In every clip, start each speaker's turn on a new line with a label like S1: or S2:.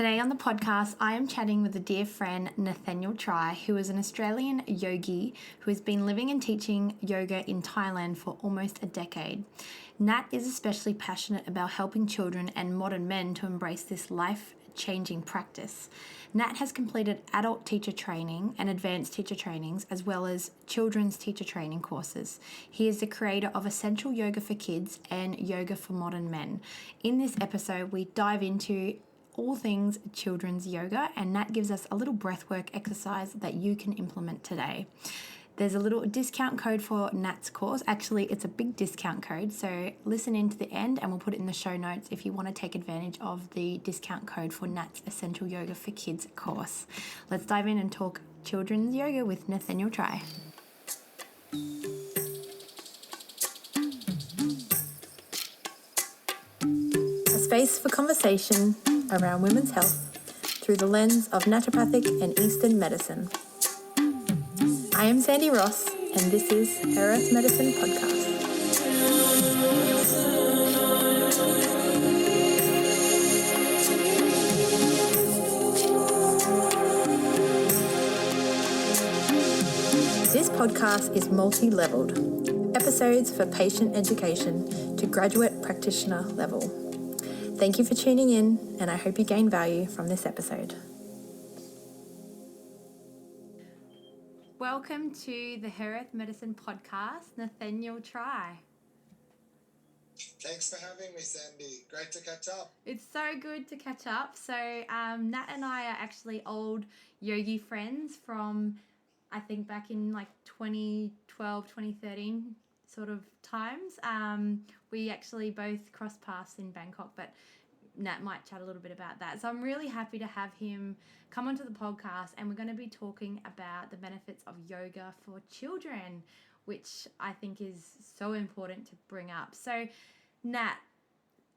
S1: Today on the podcast, I am chatting with a dear friend, Nathaniel Try, who is an Australian yogi who has been living and teaching yoga in Thailand for almost a decade. Nat is especially passionate about helping children and modern men to embrace this life-changing practice. Nat has completed adult teacher training and advanced teacher trainings, as well as children's teacher training courses. He is the creator of Essential Yoga for Kids and Yoga for Modern Men. In this episode, we dive into all things children's yoga, and Nat gives us a little breathwork exercise that you can implement today. There's a little discount code for Nat's course. Actually, it's a big discount code, so listen in to the end and we'll put it in the show notes if you want to take advantage of the discount code for Nat's Essential Yoga for Kids course. Let's dive in and talk children's yoga with Nathaniel Try. A space for conversation around women's health through the lens of naturopathic and Eastern medicine. I am Sandy Ross, and this is Her Earth Medicine Podcast. This podcast is multi-leveled. Episodes for patient education to graduate practitioner level. Thank you for tuning in, and I hope you gain value from this episode. Welcome to the Her Earth Medicine Podcast, Nathaniel Try.
S2: Thanks for having me, Sandy. Great to catch up.
S1: It's so good to catch up. So Nat and I are actually old yogi friends from, I think, back in like 2012, 2013 sort of times. We actually both crossed paths in Bangkok, but Nat might chat a little bit about that. So I'm really happy to have him come onto the podcast, and we're going to be talking about the benefits of yoga for children, which I think is so important to bring up. So Nat,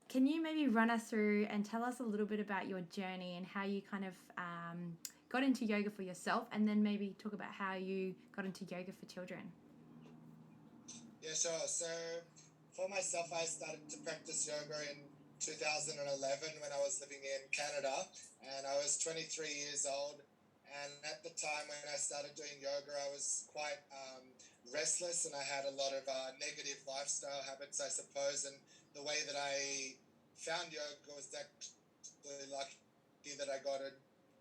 S1: can you maybe run us through and tell us a little bit about your journey and how you kind of got into yoga for yourself, and then maybe talk about how you got into yoga for children?
S2: Yeah, sure. So for myself, I started to practice yoga in 2011 when I was living in Canada, and I was 23 years old. And at the time when I started doing yoga, I was quite restless, and I had a lot of negative lifestyle habits, I suppose. And the way that I found yoga was actually lucky that I got a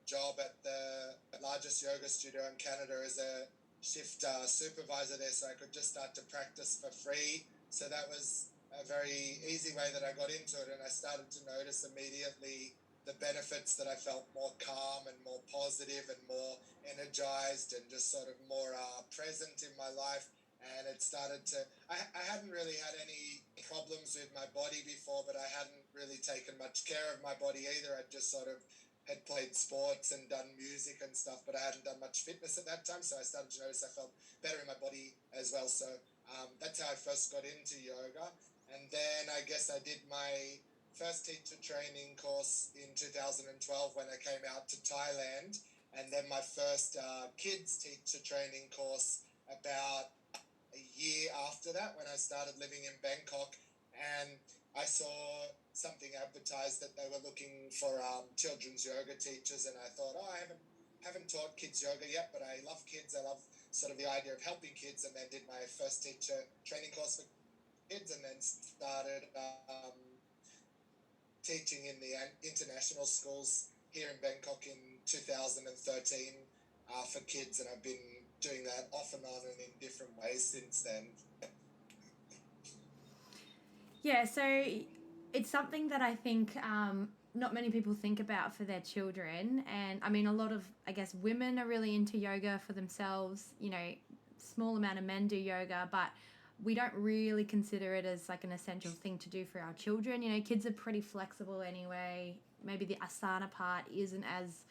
S2: job at the largest yoga studio in Canada as a shift supervisor there, so I could just start to practice for free. So that was a very easy way that I got into it, and I started to notice immediately the benefits that I felt more calm and more positive and more energized and just sort of more present in my life. And it started to, I hadn't really had any problems with my body before, but I hadn't really taken much care of my body either. I just sort of had played sports and done music and stuff, but I hadn't done much fitness at that time. So I started to notice I felt better in my body as well. So that's how I first got into yoga. And then I guess I did my first teacher training course in 2012 when I came out to Thailand. And then my first kids teacher training course about a year after that when I started living in Bangkok. And I saw something advertised that they were looking for children's yoga teachers, and I thought, I haven't taught kids yoga yet, but I love kids. I love sort of the idea of helping kids, and then did my first teacher training course for kids, and then started teaching in the international schools here in Bangkok in 2013 for kids, and I've been doing that off and on and in different ways since then.
S1: Yeah, so it's something that I think not many people think about for their children. And I mean, a lot of, I guess, women are really into yoga for themselves. You know, small amount of men do yoga, but we don't really consider it as like an essential thing to do for our children. You know, kids are pretty flexible anyway. Maybe the asana part isn't as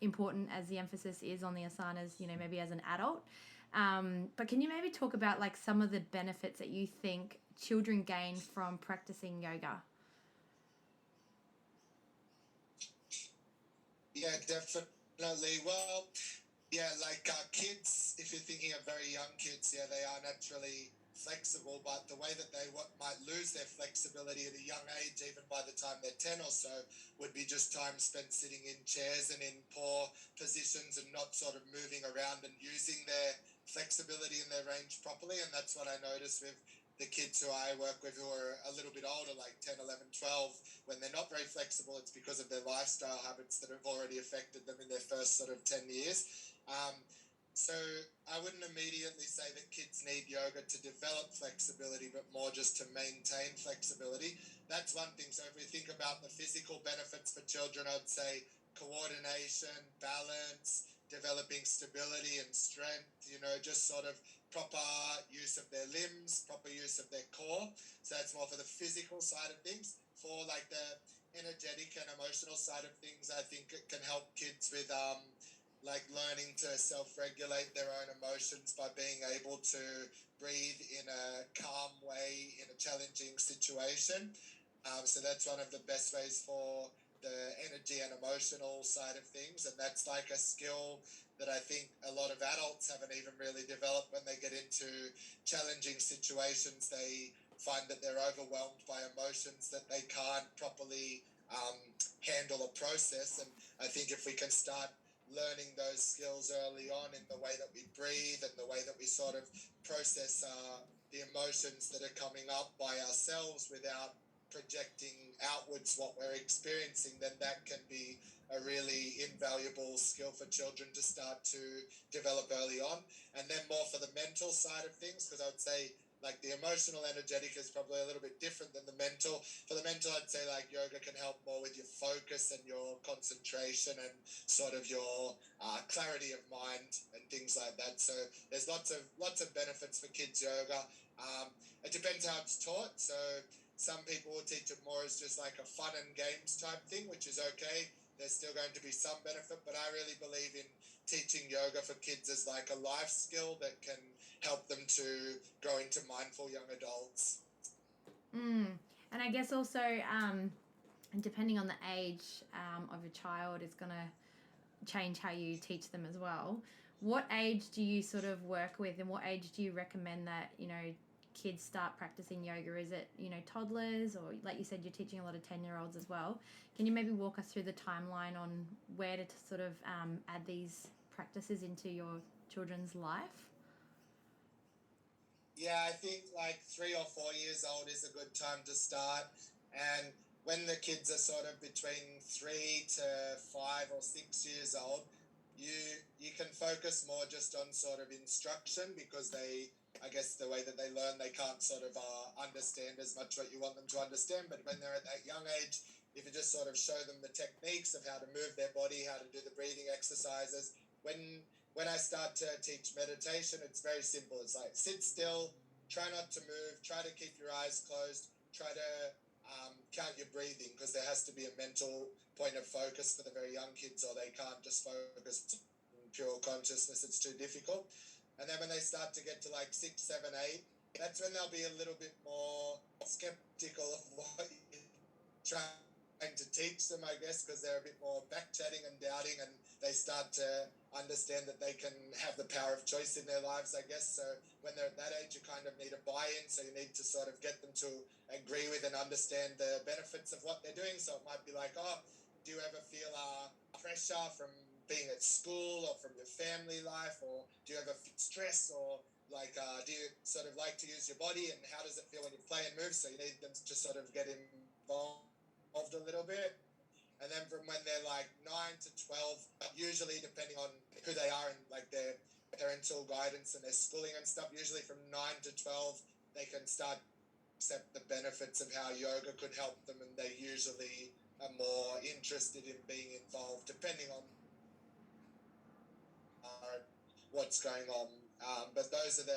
S1: important as the emphasis is on the asanas, you know, maybe as an adult. But can you maybe talk about like some of the benefits that you think children gain from practicing yoga?
S2: Yeah, definitely. Well, yeah, like kids, if you're thinking of very young kids, yeah, they are naturally flexible, but the way that they might lose their flexibility at a young age, even by the time they're 10 or so, would be just time spent sitting in chairs and in poor positions and not sort of moving around and using their flexibility and their range properly. And that's what I notice with the kids who I work with who are a little bit older, like 10, 11, 12, when they're not very flexible, it's because of their lifestyle habits that have already affected them in their first sort of 10 years. So I wouldn't immediately say that kids need yoga to develop flexibility, but more just to maintain flexibility. That's one thing. So if we think about the physical benefits for children, I'd say coordination, balance, developing stability and strength, just sort of proper use of their limbs, proper use of their core. So that's more for the physical side of things. For like the energetic and emotional side of things, I think it can help kids with like learning to self-regulate their own emotions by being able to breathe in a calm way in a challenging situation. So that's one of the best ways for the energy and emotional side of things. And that's like a skill that I think a lot of adults haven't even really developed. When they get into challenging situations, they find that they're overwhelmed by emotions that they can't properly handle or process. And I think if we can start learning those skills early on in the way that we breathe and the way that we sort of process the emotions that are coming up by ourselves without projecting outwards what we're experiencing, then that can be a really invaluable skill for children to start to develop early on. And then more for the mental side of things, because I would say like the emotional energetic is probably a little bit different than the mental. For the mental, I'd say like yoga can help more with your focus and your concentration and sort of your clarity of mind and things like that. So there's lots of benefits for kids yoga. It depends how it's taught. So some people will teach it more as just like a fun and games type thing, which is okay. There's still going to be some benefit, but I really believe in teaching yoga for kids as like a life skill that can help them to grow into mindful young adults.
S1: And I guess also, depending on the age of your child, is going to change how you teach them as well. What age do you sort of work with, and what age do you recommend that, kids start practicing yoga? Is it, toddlers, or like you said, you're teaching a lot of 10-year-olds as well? Can you maybe walk us through the timeline on where to sort of add these practices into your children's life?
S2: Yeah, I think like 3 or 4 years old is a good time to start. And when the kids are sort of between 3 to 5 or 6 years old, you can focus more just on sort of instruction, because I guess the way that they learn, they can't sort of understand as much what you want them to understand. But when they're at that young age, if you just sort of show them the techniques of how to move their body, how to do the breathing exercises, when I start to teach meditation, it's very simple. It's like sit still, try not to move, try to keep your eyes closed, try to count your breathing, because there has to be a mental point of focus for the very young kids, or they can't just focus on pure consciousness. It's too difficult. And then when they start to get to like 6, 7, 8, that's when they'll be a little bit more skeptical of what you're trying to teach them, I guess, because they're a bit more back-chatting and doubting, and they start to understand that they can have the power of choice in their lives, I guess. So when they're at that age, you kind of need a buy-in. So you need to sort of get them to agree with and understand the benefits of what they're doing. So it might be like, oh, do you ever feel pressure from being at school or from your family life, or do you ever feel stress, or like do you sort of like to use your body, and how does it feel when you play and move? So you need them to just sort of get involved a little bit. And then from when they're like 9 to 12, usually depending on who they are and like their parental guidance and their schooling and stuff, usually from 9 to 12, they can start to accept the benefits of how yoga could help them, and they usually are more interested in being involved, depending on what's going on. But those are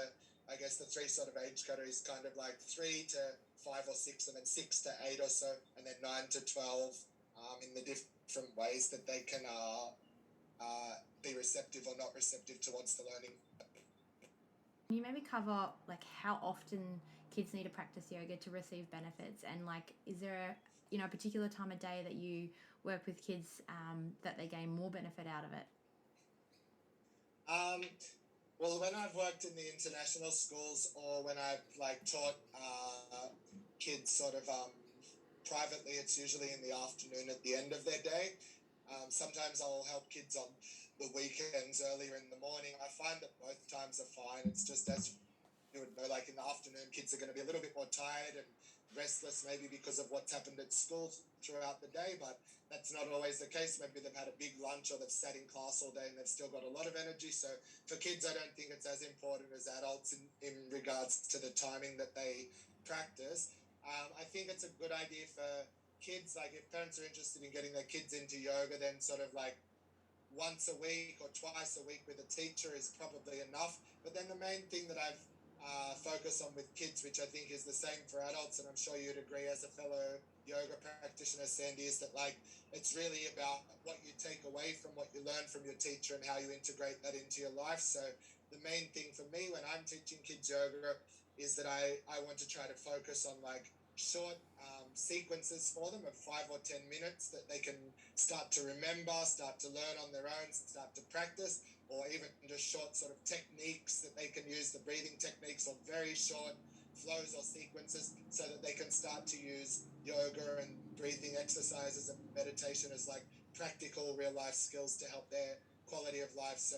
S2: I guess, the three sort of age categories, kind of like 3 to 5 or 6, and then 6 to 8 or so, and then 9 to 12, in the different ways that they can be receptive or not receptive towards the learning.
S1: Can you maybe cover like how often kids need to practice yoga to receive benefits, and like is there a particular time of day that you work with kids that they gain more benefit out of it?
S2: Well, when I've worked in the international schools or when I've like taught kids sort of privately, it's usually in the afternoon at the end of their day. Sometimes I'll help kids on the weekends earlier in the morning. I find that both times are fine. It's just as you would know, like in the afternoon, kids are going to be a little bit more tired and restless, maybe because of what's happened at school throughout the day, but that's not always the case. Maybe they've had a big lunch or they've sat in class all day and they've still got a lot of energy. So for kids, I don't think it's as important as adults in regards to the timing that they practice. I think it's a good idea for kids, like if parents are interested in getting their kids into yoga, then sort of like once a week or twice a week with a teacher is probably enough. But then the main thing that I've focused on with kids, which I think is the same for adults, and I'm sure you'd agree as a fellow yoga practitioner, Sandy, is that like it's really about what you take away from what you learn from your teacher and how you integrate that into your life. So the main thing for me when I'm teaching kids yoga is that I want to try to focus on like short sequences for them of 5 or 10 minutes that they can start to remember, start to learn on their own, start to practice, or even just short sort of techniques that they can use, the breathing techniques, or very short flows or sequences, so that they can start to use yoga and breathing exercises and meditation as like practical real life skills to help their quality of life. So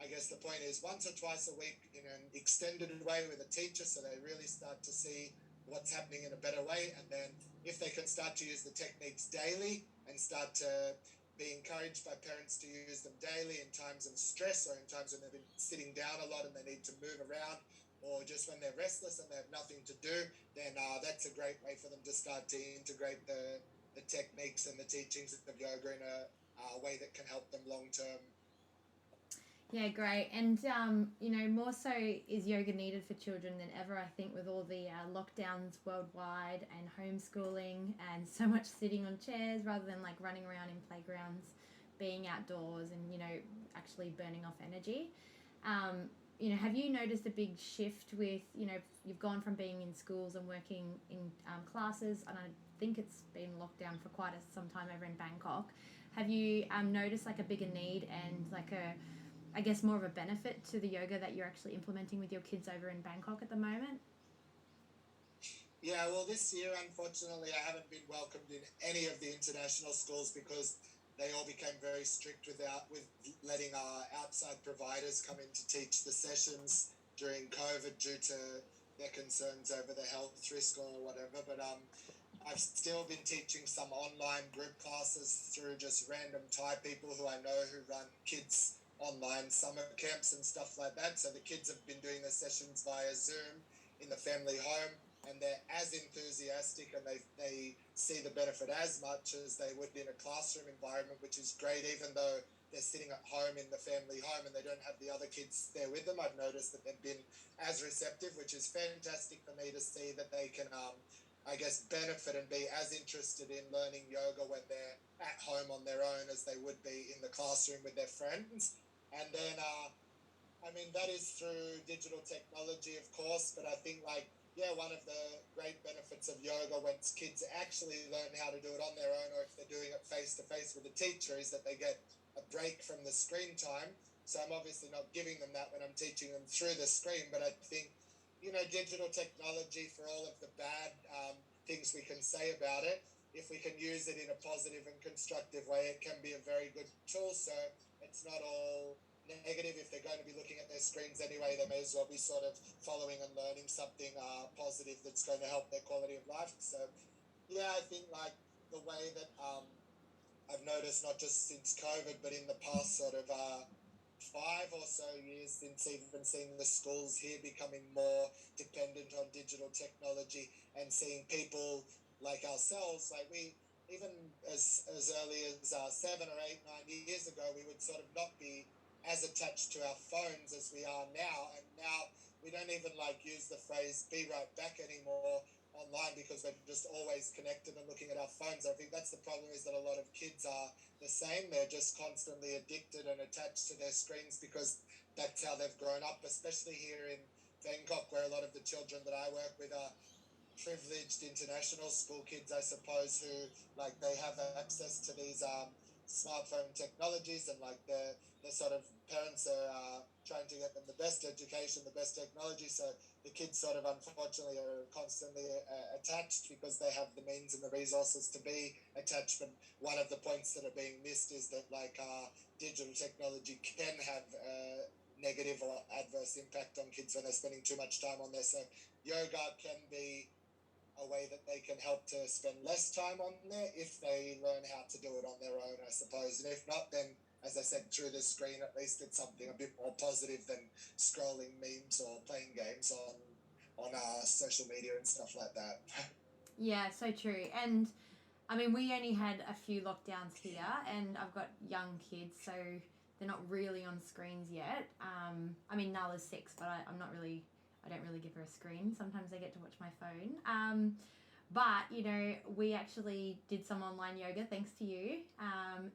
S2: I guess the point is once or twice a week in an extended way with a teacher, so they really start to see what's happening in a better way. And then if they can start to use the techniques daily and start to be encouraged by parents to use them daily in times of stress or in times when they've been sitting down a lot and they need to move around, or just when they're restless and they have nothing to do, then that's a great way for them to start to integrate the techniques and the teachings of yoga in a way that can help them long term.
S1: Yeah, great. And, more so is yoga needed for children than ever, I think, with all the lockdowns worldwide and homeschooling and so much sitting on chairs rather than like running around in playgrounds, being outdoors and, actually burning off energy. Have you noticed a big shift with, you've gone from being in schools and working in classes, and I think it's been locked down for quite some time over in Bangkok. Have you noticed like a bigger need and like I guess more of a benefit to the yoga that you're actually implementing with your kids over in Bangkok at the moment?
S2: Yeah, well, this year, unfortunately, I haven't been welcomed in any of the international schools because they all became very strict with letting outside providers come in to teach the sessions during COVID due to their concerns over the health risk or whatever. But I've still been teaching some online group classes through just random Thai people who I know who run kids online summer camps and stuff like that. So the kids have been doing the sessions via Zoom in the family home, and they're as enthusiastic and they see the benefit as much as they would in a classroom environment, which is great, even though they're sitting at home in the family home and they don't have the other kids there with them. I've noticed that they've been as receptive, which is fantastic for me to see that they can I guess benefit and be as interested in learning yoga when they're at home on their own as they would be in the classroom with their friends. And then I mean, that is through digital technology, of course, but I think, like, yeah, one of the great benefits of yoga once kids actually learn how to do it on their own, or if they're doing it face to face with a teacher, is that they get a break from the screen time. So I'm obviously not giving them that when I'm teaching them through the screen, but I think, digital technology, for all of the bad things we can say about it, if we can use it in a positive and constructive way, it can be a very good tool. So it's not all negative. If they're going to be looking at their screens anyway, they may as well be sort of following and learning something positive that's going to help their quality of life. So yeah, I think like the way that I've noticed, not just since COVID, but in the past sort of 5 or so years since even seeing the schools here becoming more dependent on digital technology, and seeing people like ourselves, like we, even as early as 7 or 8, 9 years ago, we would sort of not be as attached to our phones as we are now. And now we don't even like use the phrase "be right back" anymore online because we're just always connected and looking at our phones. I think that's the problem, is that a lot of kids are the same. They're just constantly addicted and attached to their screens because that's how they've grown up, especially here in Bangkok, where a lot of the children that I work with are privileged international school kids, I suppose, who like they have access to these smartphone technologies, and like the sort of parents are trying to get them the best education, the best technology. So the kids sort of unfortunately are constantly attached because they have the means and the resources to be attached. But one of the points that are being missed is that like digital technology can have negative or adverse impact on kids when they're spending too much time on there. So yoga can be a way that they can help to spend less time on there if they learn how to do it on their own, I suppose. And if not, then, as I said, through the screen, at least it's something a bit more positive than scrolling memes or playing games on social media and stuff like that.
S1: Yeah, so true. And I mean, we only had a few lockdowns here, and I've got young kids, so they're not really on screens yet. I mean, Nala's 6, but I don't really give her a screen. Sometimes I get to watch my phone. But, you know, we actually did some online yoga thanks to you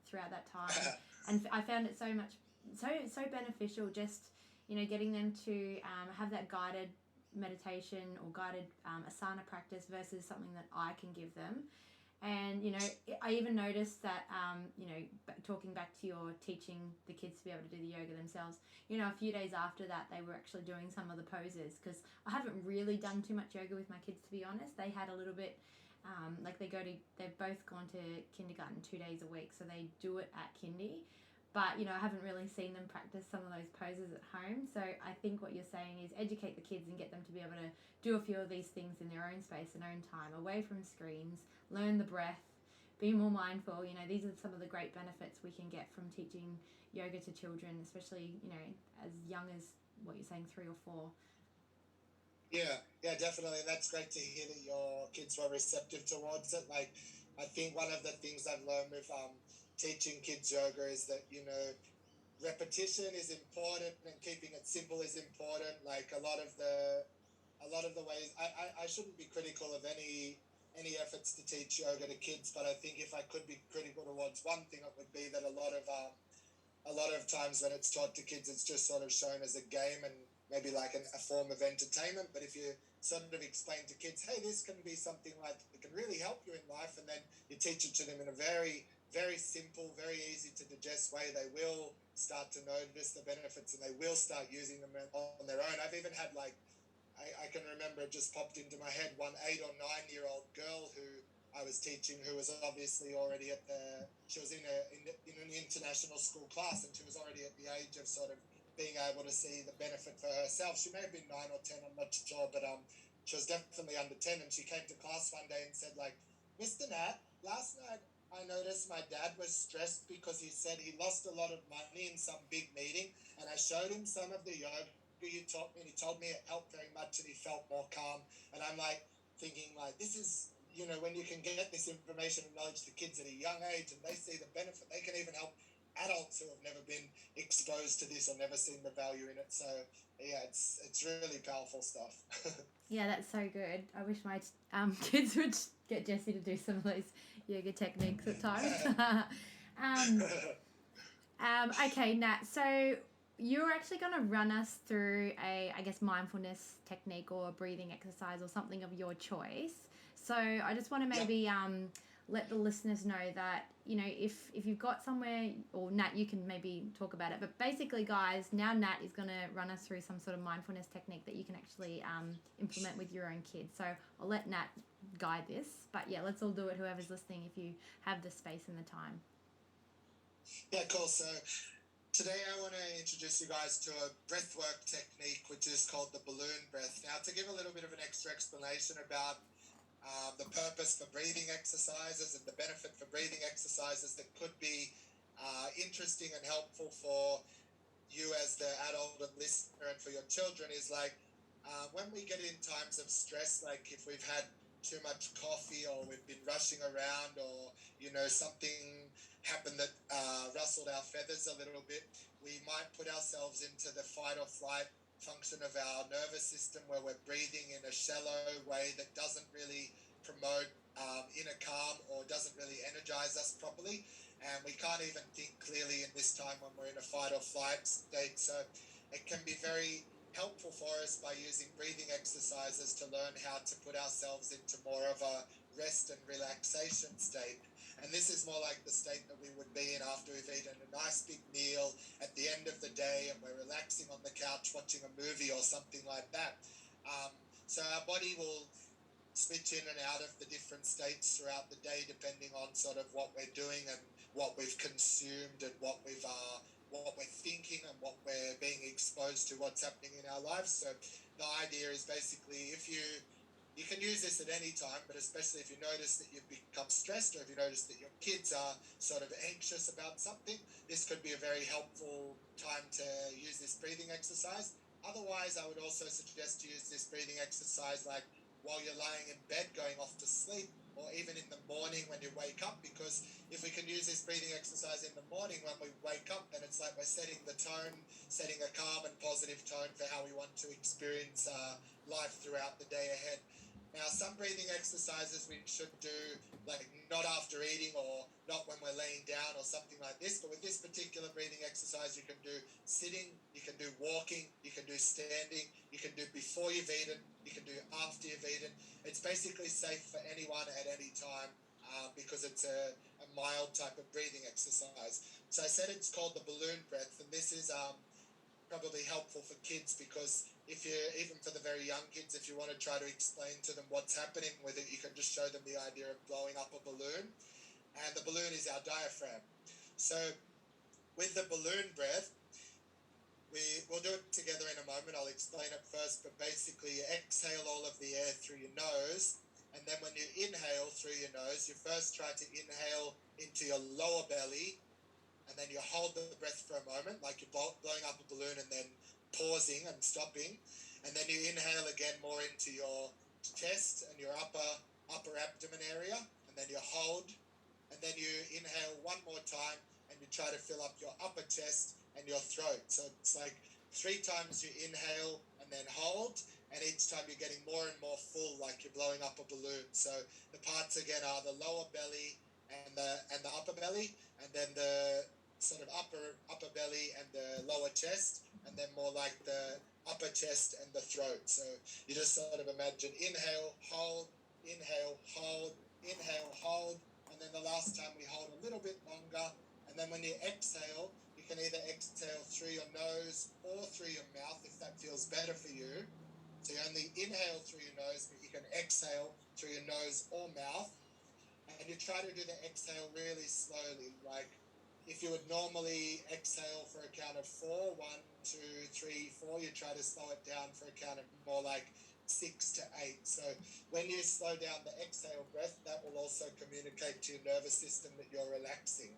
S1: throughout that time. And I found it so beneficial, just, you know, getting them to have that guided meditation or guided asana practice versus something that I can give them. And, you know, I even noticed that, you know, talking back to your teaching the kids to be able to do the yoga themselves, you know, a few days after that, they were actually doing some of the poses, because I haven't really done too much yoga with my kids, to be honest. They had a little bit, like they've both gone to kindergarten 2 days a week, so they do it at kindy. But, you know, I haven't really seen them practice some of those poses at home. So I think what you're saying is educate the kids and get them to be able to do a few of these things in their own space and own time, away from screens, learn the breath, be more mindful. You know, these are some of the great benefits we can get from teaching yoga to children, especially, you know, as young as what you're saying, 3 or 4.
S2: Yeah, definitely. That's great to hear that your kids were receptive towards it. Like, I think one of the things I've learned with teaching kids yoga is that, you know, repetition is important and keeping it simple is important. Like a lot of the ways I shouldn't be critical of any efforts to teach yoga to kids, but I think if I could be critical towards one thing, it would be that a lot of times when it's taught to kids, it's just sort of shown as a game and maybe like a form of entertainment. But if you sort of explain to kids, hey, this can be something like it can really help you in life, and then you teach it to them in a very, very simple, very easy to digest way, they will start to notice the benefits and they will start using them on their own. I've even had like, I can remember it just popped into my head, one 8 or 9-year-old girl who I was teaching, who was obviously already she was in an international school class, and she was already at the age of sort of being able to see the benefit for herself. She may have been 9 or 10, I'm not sure, but she was definitely under 10, and she came to class one day and said like, Mr. Nat, last night I noticed my dad was stressed because he said he lost a lot of money in some big meeting, and I showed him some of the yoga you taught me, and he told me it helped very much and he felt more calm. And I'm like thinking like, this is, you know, when you can get this information and knowledge to kids at a young age and they see the benefit, they can even help adults who have never been exposed to this or never seen the value in it. So yeah, it's really powerful stuff.
S1: Yeah, that's so good. I wish my kids would get Jessie to do some of those yoga techniques at times. Okay, Nat. So you're actually going to run us through I guess, mindfulness technique or a breathing exercise or something of your choice. So I just want to maybe let the listeners know that, you know, if you've got somewhere, or Nat, you can maybe talk about it. But basically, guys, now Nat is going to run us through some sort of mindfulness technique that you can actually implement with your own kids. So I'll let Nat guide this. But yeah, let's all do it, whoever's listening, if you have the space and the time.
S2: Yeah, cool. So today I want to introduce you guys to a breathwork technique, which is called the balloon breath. Now, to give a little bit of an extra explanation about the purpose for breathing exercises and the benefit for breathing exercises that could be interesting and helpful for you as the adult and listener and for your children is like when we get in times of stress, like if we've had too much coffee or we've been rushing around, or, you know, something happened that rustled our feathers a little bit, we might put ourselves into the fight or flight function of our nervous system, where we're breathing in a shallow way that doesn't really promote inner calm or doesn't really energize us properly, and we can't even think clearly in this time when we're in a fight or flight state. So it can be very helpful for us by using breathing exercises to learn how to put ourselves into more of a rest and relaxation state. And this is more like the state that we would be in after we've eaten a nice big meal at the end of the day and we're relaxing on the couch watching a movie or something like that. So our body will switch in and out of the different states throughout the day depending on sort of what we're doing and what we've consumed and what we're thinking and what we're being exposed to, what's happening in our lives. So the idea is basically if you can use this at any time, but especially if you notice that you've become stressed or if you notice that your kids are sort of anxious about something, this could be a very helpful time to use this breathing exercise. Otherwise, I would also suggest to use this breathing exercise like while you're lying in bed going off to sleep, or even in the morning when you wake up, because if we can use this breathing exercise in the morning when we wake up, then it's like we're setting the tone, setting a calm and positive tone for how we want to experience life throughout the day ahead. Now, some breathing exercises we should do like not after eating or not when we're laying down or something like this, but with this particular breathing exercise you can do sitting, you can do walking, you can do standing, you can do before you've eaten, you can do after you've eaten. It's basically safe for anyone at any time because it's a mild type of breathing exercise. So I said it's called the balloon breath, and this is probably helpful for kids because if you, even for the very young kids, if you want to try to explain to them what's happening with it, you can just show them the idea of blowing up a balloon, and the balloon is our diaphragm. So with the balloon breath, we'll do it together in a moment. I'll explain it first, but basically you exhale all of the air through your nose, and then when you inhale through your nose, you first try to inhale into your lower belly, and then you hold the breath for a moment, like you're blowing up a balloon and then pausing and stopping, and then you inhale again more into your chest and your upper abdomen area, and then you hold, and then you inhale one more time and you try to fill up your upper chest and your throat. So it's like 3 times you inhale and then hold, and each time you're getting more and more full, like you're blowing up a balloon. So the parts again are the lower belly and the upper belly, and then the sort of upper belly and the lower chest, and then more like the upper chest and the throat. So you just sort of imagine inhale, hold, inhale, hold, inhale, hold, and then the last time we hold a little bit longer, and then when you exhale, you can either exhale through your nose or through your mouth if that feels better for you. So you only inhale through your nose, but you can exhale through your nose or mouth, and you try to do the exhale really slowly, like if you would normally exhale for a count of 4, 1, 2, 3, 4, you try to slow it down for a count of more like 6 to 8. So when you slow down the exhale breath, that will also communicate to your nervous system that you're relaxing.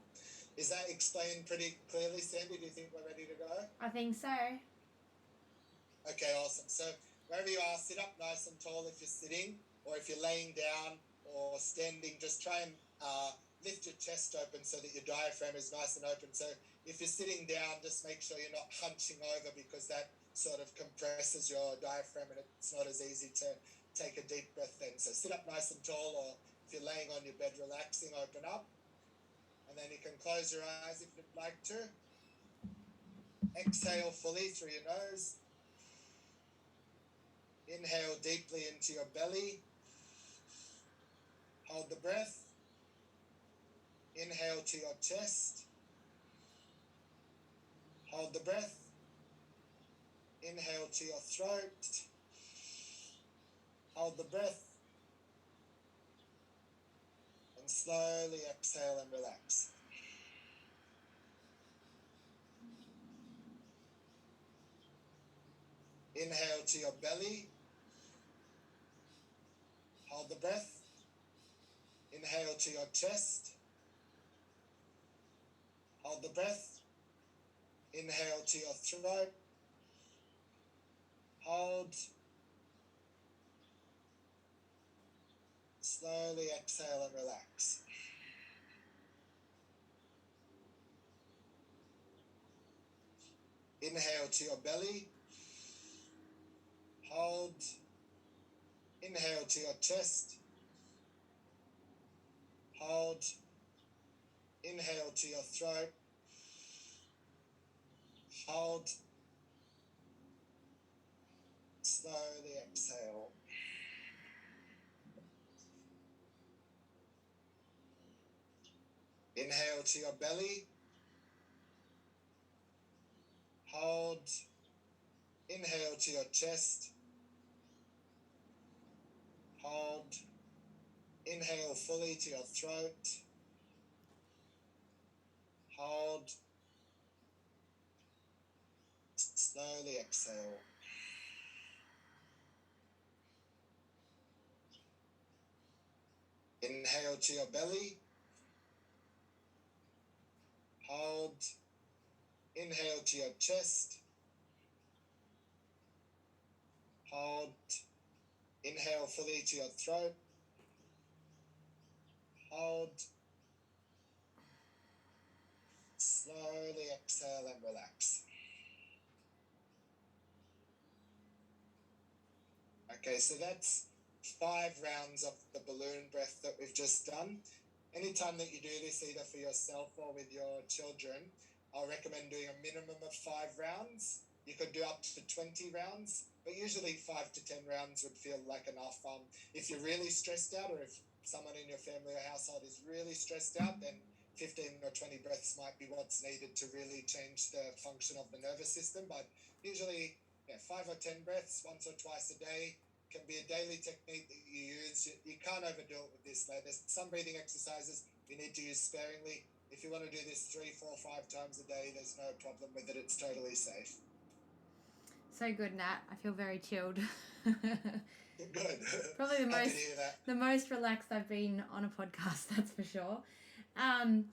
S2: Is that explained pretty clearly, Sandy? Do you think we're ready to go?
S1: I think so.
S2: Okay, awesome. So wherever you are, sit up nice and tall if you're sitting, or if you're laying down or standing, just try and lift your chest open so that your diaphragm is nice and open. So if you're sitting down, just make sure you're not hunching over because that sort of compresses your diaphragm and it's not as easy to take a deep breath then. So sit up nice and tall, or if you're laying on your bed relaxing, open up. And then you can close your eyes if you'd like to. Exhale fully through your nose. Inhale deeply into your belly. Hold the breath. Inhale to your chest. Hold the breath. Inhale to your throat. Hold the breath. And slowly exhale and relax. Inhale to your belly. Hold the breath. Inhale to your chest. Hold the breath. Inhale to your throat. Hold. Slowly exhale and relax. Inhale to your belly. Hold. Inhale to your chest. Hold. Inhale to your throat. Hold. Slowly exhale. Inhale to your belly. Hold. Inhale to your chest. Hold. Inhale fully to your throat. Hold. Slowly exhale. Inhale to your belly. Hold. Inhale to your chest. Hold. Inhale fully to your throat. Hold. Slowly exhale and relax. Okay, so that's 5 rounds of the balloon breath that we've just done. Anytime that you do this, either for yourself or with your children, I'll recommend doing a minimum of 5 rounds. You could do up to 20 rounds, but usually 5 to 10 rounds would feel like enough. If you're really stressed out, or if someone in your family or household is really stressed out, then 15 or 20 breaths might be what's needed to really change the function of the nervous system. But usually, 5 or 10 breaths once or twice a day can be a daily technique that you use. You can't overdo it with this. Like, there's some breathing exercises you need to use sparingly. If you want to do this 3, 4, 5 times a day, there's no problem with it. It's totally safe.
S1: So good, Nat. I feel very chilled.
S2: Good.
S1: Probably the
S2: Happy to hear that.
S1: most relaxed I've been on a podcast, that's for sure.
S2: Awesome.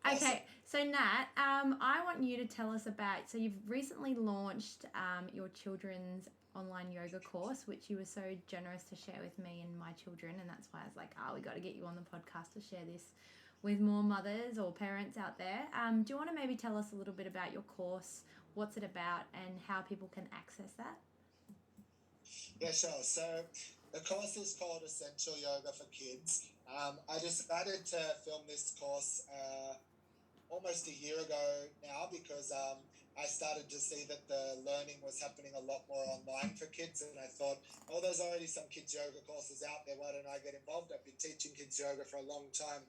S1: Okay, so Nat, I want you to tell us about, so you've recently launched your children's online yoga course, which you were so generous to share with me and my children, and that's why I was like, we got to get you on the podcast to share this with more mothers or parents out there. Do you want to maybe tell us a little bit about your course, what's it about, and how people can access that?
S2: Yeah, sure. So the course is called Essential Yoga for Kids. I decided to film this course almost a year ago now because I started to see that the learning was happening a lot more online for kids, and I thought, there's already some kids yoga courses out there. Why don't I get involved? I've been teaching kids yoga for a long time.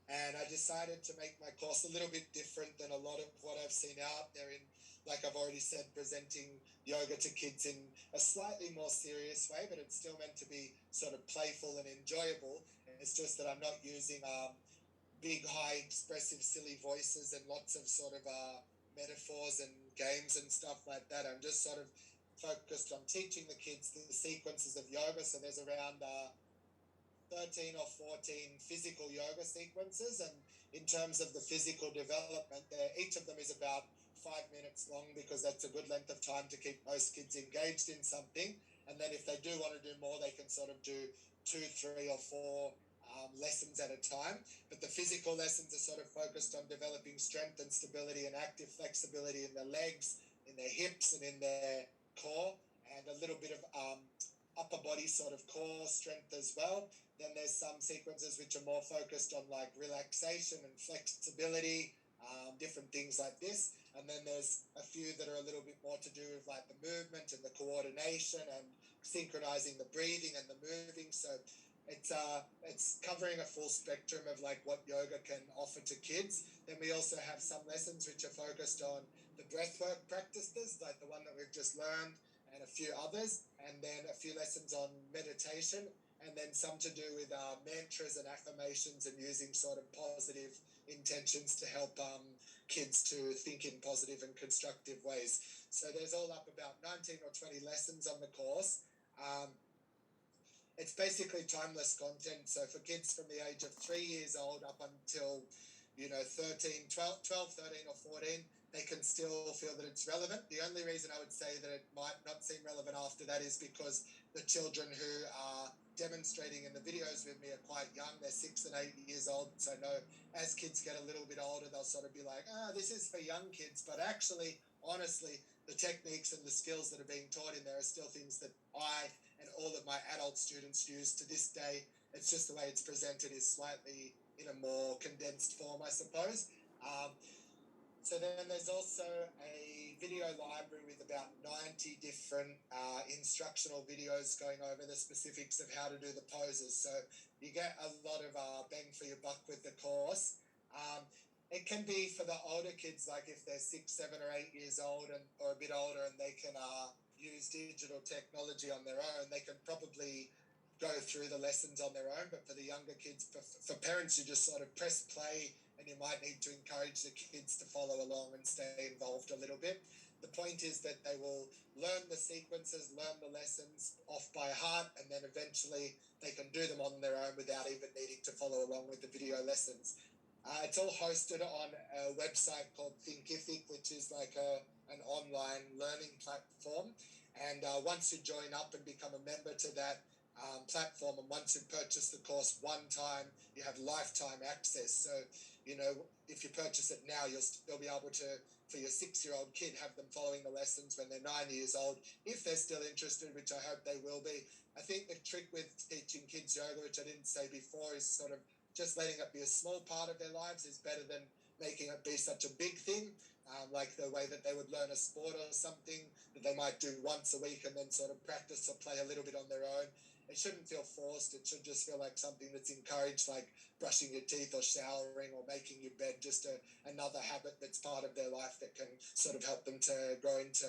S2: And I decided to make my course a little bit different than a lot of what I've seen out there in, like I've already said, presenting yoga to kids in a slightly more serious way, but it's still meant to be sort of playful and enjoyable. And it's just that I'm not using big, high, expressive, silly voices and lots of sort of metaphors and games and stuff like that. I'm just sort of focused on teaching the kids the sequences of yoga. So there's around 13 or 14 physical yoga sequences, and in terms of the physical development, each of them is about 5 minutes long because that's a good length of time to keep most kids engaged in something. And then if they do want to do more, they can sort of do 2, 3 or 4 lessons at a time. But the physical lessons are sort of focused on developing strength and stability and active flexibility in their legs, in their hips and in their core, and a little bit of upper body sort of core strength as well. Then there's some sequences which are more focused on like relaxation and flexibility, different things like this. And then there's a few that are a little bit more to do with like the movement and the coordination and synchronizing the breathing and the moving. So it's covering a full spectrum of like what yoga can offer to kids. Then we also have some lessons which are focused on the breathwork practices, like the one that we've just learned, and a few others, and then a few lessons on meditation, and then some to do with mantras and affirmations and using sort of positive intentions to help kids to think in positive and constructive ways. So there's all up about 19 or 20 lessons on the course. It's basically timeless content. So for kids from the age of 3 years old up until 13, 12, 13 or 14, they can still feel that it's relevant. The only reason I would say that it might not seem relevant after that is because the children who are demonstrating in the videos with me are quite young. They're 6 and 8 years old. So I know as kids get a little bit older, they'll sort of be like, this is for young kids. But actually, honestly, the techniques and the skills that are being taught in there are still things that I and all of my adult students use to this day. It's just the way it's presented is slightly in a more condensed form, I suppose. So then there's also a video library with about 90 different instructional videos going over the specifics of how to do the poses. So you get a lot of bang for your buck with the course. It can be for the older kids, like if they're 6, 7, or 8 years old or a bit older, and they can use digital technology on their own. They can probably go through the lessons on their own. But for the younger kids, for parents, you just sort of press play, and you might need to encourage the kids to follow along and stay involved a little bit. The point is that they will learn the sequences, learn the lessons off by heart, and then eventually they can do them on their own without even needing to follow along with the video lessons. It's all hosted on a website called Thinkific, which is like an online learning platform. And once you join up and become a member to that platform, and once you purchase the course one time, you have lifetime access. So, if you purchase it now, you'll still be able to, for your 6-year-old kid, have them following the lessons when they're 9 years old, if they're still interested, which I hope they will be. I think the trick with teaching kids yoga, which I didn't say before, is sort of just letting it be a small part of their lives is better than making it be such a big thing, like the way that they would learn a sport or something that they might do once a week and then sort of practice or play a little bit on their own. It shouldn't feel forced. It should just feel like something that's encouraged, like brushing your teeth or showering or making your bed, just another habit that's part of their life that can sort of help them to grow into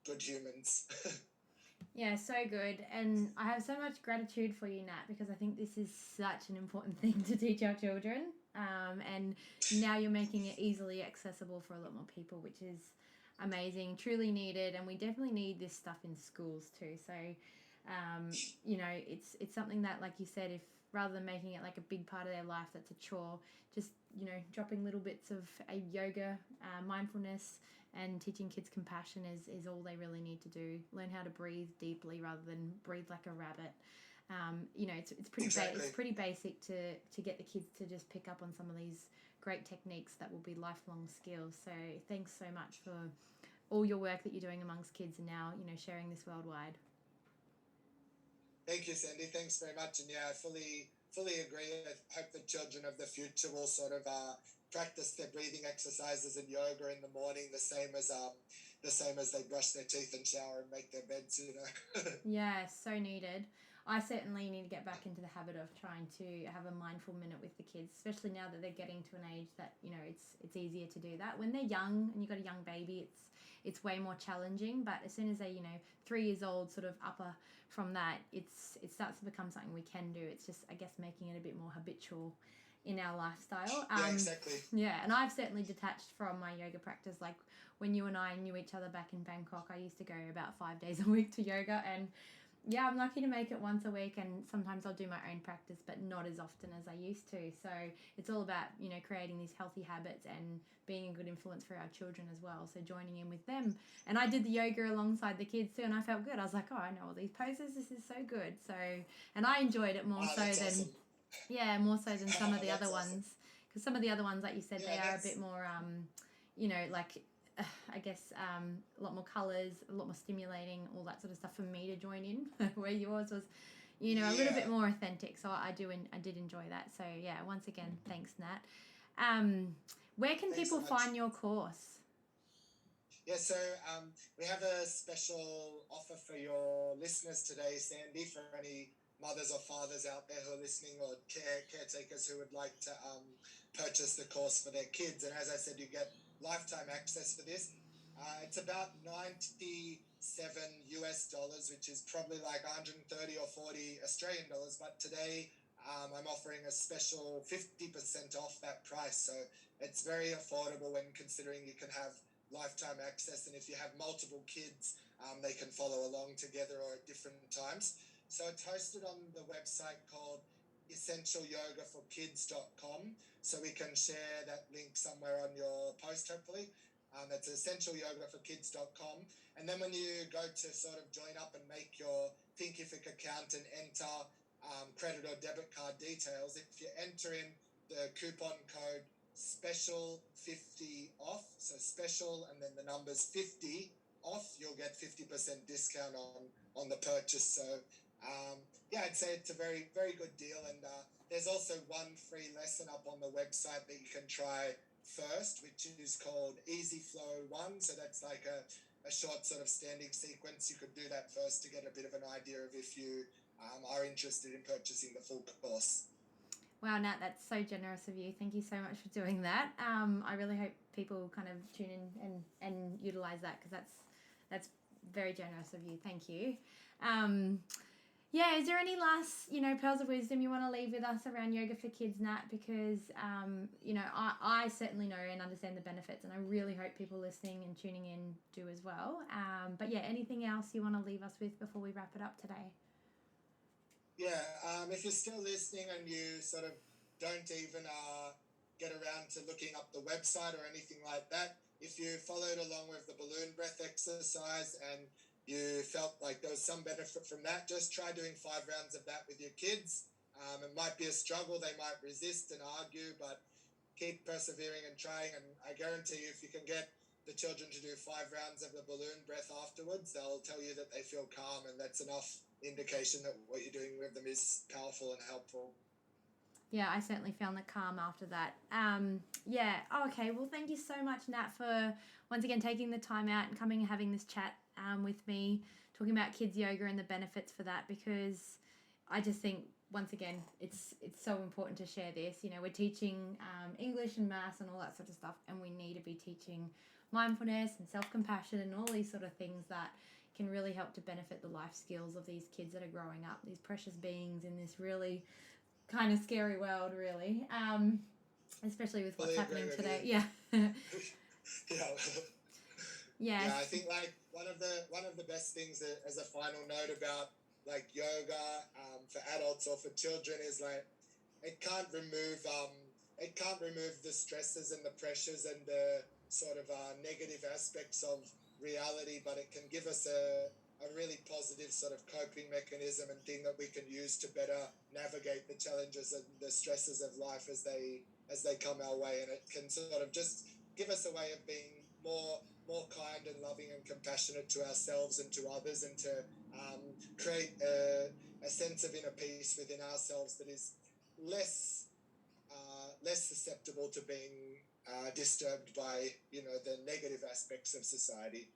S2: good humans.
S1: Yeah, so good. And I have so much gratitude for you, Nat, because I think this is such an important thing to teach our children. And now you're making it easily accessible for a lot more people, which is amazing, truly needed. And we definitely need this stuff in schools too. So, it's something that, like you said, if rather than making it like a big part of their life that's a chore, just dropping little bits of a yoga, mindfulness, and teaching kids compassion is all they really need to do. Learn how to breathe deeply rather than breathe like a rabbit. It's pretty
S2: Exactly.
S1: it's pretty basic to get the kids to just pick up on some of these great techniques that will be lifelong skills. So thanks so much for all your work that you're doing amongst kids, and now sharing this worldwide.
S2: Thank you, Sandy. Thanks very much. And yeah, I fully agree. I hope the children of the future will sort of practice their breathing exercises and yoga in the morning, the same as they brush their teeth and shower and make their beds.
S1: Yeah, so needed. I certainly need to get back into the habit of trying to have a mindful minute with the kids, especially now that they're getting to an age that it's easier to do that. When they're young and you've got a young baby, it's way more challenging. But as soon as they 3 years old, sort of upper from that, it starts to become something we can do. It's just, I guess, making it a bit more habitual in our lifestyle.
S2: Yeah, exactly.
S1: Yeah, and I've certainly detached from my yoga practice. Like when you and I knew each other back in Bangkok, I used to go about 5 days a week to yoga, and yeah, I'm lucky to make it once a week, and sometimes I'll do my own practice, but not as often as I used to. So it's all about, creating these healthy habits and being a good influence for our children as well. So joining in with them. And I did the yoga alongside the kids too, and I felt good. I was like, oh, I know all these poses. This is so good. So, and I enjoyed it more so than,
S2: awesome.
S1: Yeah, more so than some of the other
S2: Awesome.
S1: ones. Because some of the other ones, like you said,
S2: Yeah,
S1: they are a bit more, I guess a lot more colours, a lot more stimulating, all that sort of stuff for me to join in. Where yours was, a little bit more authentic. So I did enjoy that. So yeah, once again, thanks, Nat. Where can
S2: Thanks
S1: people
S2: so much.
S1: find your course?
S2: Yeah, so we have a special offer for your listeners today, Sandy, for any mothers or fathers out there who are listening, or caretakers who would like to purchase the course for their kids. And as I said, you get lifetime access for this. It's about $97 US, which is probably like 130 or 40 Australian dollars. But today I'm offering a special 50% off that price. So it's very affordable when considering you can have lifetime access, and if you have multiple kids, they can follow along together or at different times. So it's hosted on the website called essentialyogaforkids.com. So we can share that link somewhere on your post, hopefully. That's essentialyogaforkids.com. And then when you go to sort of join up and make your Thinkific account and enter credit or debit card details, if you enter in the coupon code special 50 off, so special and then the numbers 50 off, you'll get 50% discount on the purchase. So I'd say it's a very, very good deal. And there's also one free lesson up on the website that you can try first, which is called Easy Flow 1. So that's like a short sort of standing sequence. You could do that first to get a bit of an idea of if you are interested in purchasing the full course.
S1: Wow, Nat, that's so generous of you. Thank you so much for doing that. I really hope people kind of tune in and utilize that, because that's very generous of you. Thank you. Is there any last, pearls of wisdom you want to leave with us around yoga for kids, Nat? Because, I certainly know and understand the benefits, and I really hope people listening and tuning in do as well. Anything else you want to leave us with before we wrap it up today?
S2: If you're still listening and you sort of don't even get around to looking up the website or anything like that, if you followed along with the balloon breath exercise and you felt like there was some benefit from that, just try doing 5 rounds of that with your kids. It might be a struggle, they might resist and argue, but keep persevering and trying, and I guarantee you if you can get the children to do 5 rounds of the balloon breath afterwards, they'll tell you that they feel calm, and that's enough indication that what you're doing with them is powerful and helpful.
S1: Yeah, I certainly found the calm after that. Okay. Well, thank you so much, Nat, for once again taking the time out and coming and having this chat with me, talking about kids yoga and the benefits for that, because I just think, once again, it's so important to share this. We're teaching English and maths and all that sort of stuff, and we need to be teaching mindfulness and self-compassion and all these sort of things that can really help to benefit the life skills of these kids that are growing up, these precious beings in this really kind of scary world, really, especially with what's happening today.
S2: Yeah, I think like one of the best things as a final note about like yoga for adults or for children is like it can't remove the stresses and the pressures and the sort of negative aspects of reality, but it can give us a really positive sort of coping mechanism and thing that we can use to better navigate the challenges and the stresses of life as they come our way, and it can sort of just give us a way of being more kind and loving and compassionate to ourselves and to others, and to create a sense of inner peace within ourselves that is less susceptible to being disturbed by the negative aspects of society.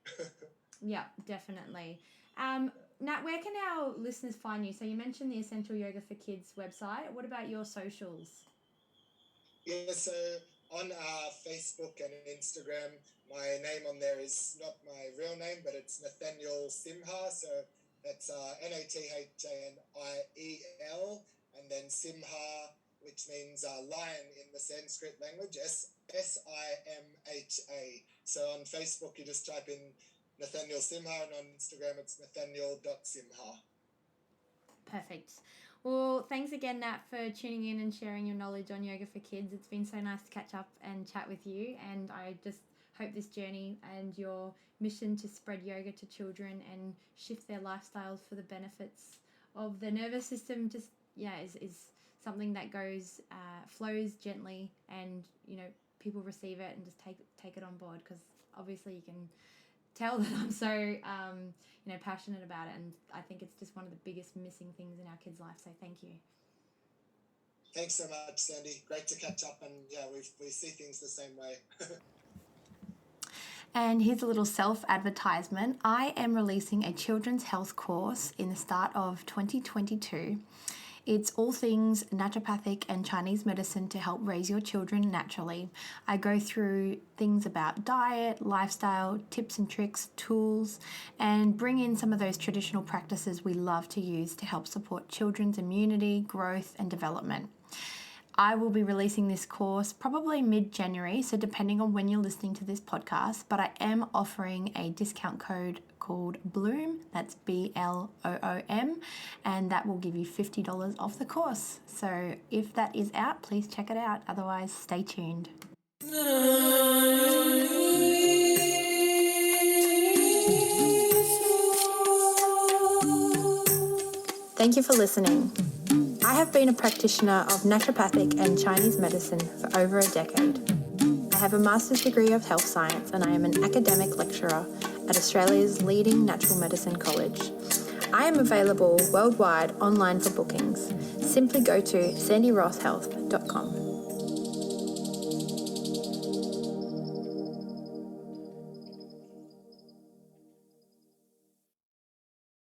S1: Yeah, definitely. Nat, where can our listeners find you? So you mentioned the Essential Yoga for Kids website. What about your socials?
S2: Yeah, so on Facebook and Instagram, my name on there is not my real name, but it's Nathaniel Simha. So that's Nathaniel, and then Simha, which means lion in the Sanskrit language, Simha. So on Facebook, you just type in Nathaniel Simha, and on Instagram, it's nathaniel.simha.
S1: Perfect. Well, thanks again, Nat, for tuning in and sharing your knowledge on yoga for kids. It's been so nice to catch up and chat with you, and I just hope this journey and your mission to spread yoga to children and shift their lifestyles for the benefits of the nervous system is something that flows gently, and people receive it and just take it on board, because obviously you can tell that I'm so passionate about it, and I think it's just one of the biggest missing things in our kids' life. So thank you.
S2: Thanks so much, Sandy. Great to catch up, and we see things the same way.
S1: And here's a little self-advertisement. I am releasing a children's health course in the start of 2022. It's all things naturopathic and Chinese medicine to help raise your children naturally. I go through things about diet, lifestyle, tips and tricks, tools, and bring in some of those traditional practices we love to use to help support children's immunity, growth, and development. I will be releasing this course probably mid-January, so depending on when you're listening to this podcast, but I am offering a discount code called BLOOM, that's BLOOM, and that will give you $50 off the course. So if that is out, please check it out. Otherwise, stay tuned. Thank you for listening. I have been a practitioner of naturopathic and Chinese medicine for over a decade. I have a master's degree of health science, and I am an academic lecturer at Australia's leading natural medicine college. I am available worldwide online for bookings. Simply go to sandyrosshealth.com.